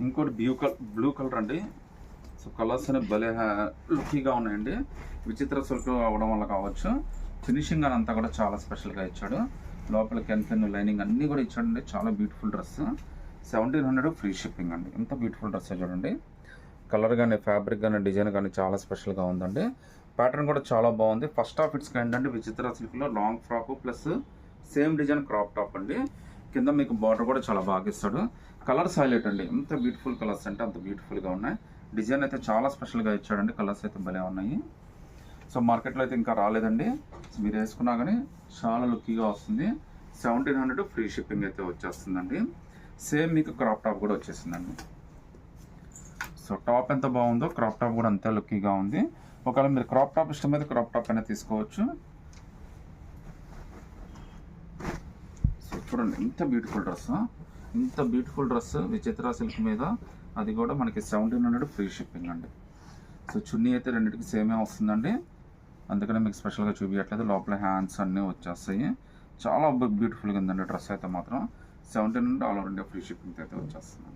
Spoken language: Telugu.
ఇంకోటి బ్లూ కలర్ అండి. సో కలర్స్ అనేవి భలే లుక్కీగా ఉన్నాయండి. విచిత్ర సిల్క్ అవ్వడం వల్ల కావచ్చు, ఫినిషింగ్ అని అంతా కూడా చాలా స్పెషల్గా ఇచ్చాడు. లోపల కెన్ లైనింగ్ అన్నీ కూడా ఇచ్చాడండి. చాలా బ్యూటిఫుల్ డ్రెస్. 1700 ఫ్రీ షిప్పింగ్ అండి. ఎంత బ్యూటిఫుల్ డ్రెస్ చూడండి. కలర్ కానీ ఫ్యాబ్రిక్ కానీ డిజైన్ కానీ చాలా స్పెషల్గా ఉందండి. ప్యాటర్న్ కూడా చాలా బాగుంది. ఫస్ట్ ఆఫ్ ఇట్స్ ఏంటంటే విచిత్ర సిల్క్లో long frock plus same design crop top అండి. కింద మీకు బార్డర్ కూడా చాలా బాగా ఇస్తాడు. కలర్స్ హైలైట్ అండి. ఎంత బ్యూటిఫుల్ కలర్స్ అంటే అంత బ్యూటిఫుల్గా ఉన్నాయి. డిజైన్ అయితే చాలా స్పెషల్గా ఇచ్చాడండి. కలర్స్ అయితే భలే ఉన్నాయి. సో మార్కెట్లో అయితే ఇంకా రాలేదండి. మీరు వేసుకున్నా కానీ చాలా లుక్కీగా వస్తుంది. 1700 ఫ్రీ షిప్పింగ్ అయితే వచ్చేస్తుందండి. సేమ్ మీకు క్రాప్ టాప్ కూడా వచ్చేసిందండి. సో టాప్ ఎంత బాగుందో క్రాప్ టాప్ కూడా అంతే లుక్కీగా ఉంది. ఒకవేళ మీరు క్రాప్ టాప్ ఇష్టమైతే క్రాప్ టాప్ అయినా తీసుకోవచ్చు. సో చూడండి ఎంత బ్యూటిఫుల్ డ్రెస్. ఇంత బ్యూటిఫుల్ డ్రెస్ విచిత్ర సిల్క్ మీద, అది కూడా మనకి 1700 ఫ్రీ షిప్పింగ్ అండి. సో చున్నీ అయితే రెండింటికి సేమే వస్తుందండి. అందుకనే మీకు స్పెషల్గా చూపించట్లేదు. లోపల హ్యాండ్స్ అన్నీ వచ్చేస్తాయి. చాలా బ్యూటిఫుల్గా ఉందండి డ్రెస్ అయితే మాత్రం. 1700 all over India free shipping అయితే వచ్చేస్తుంది.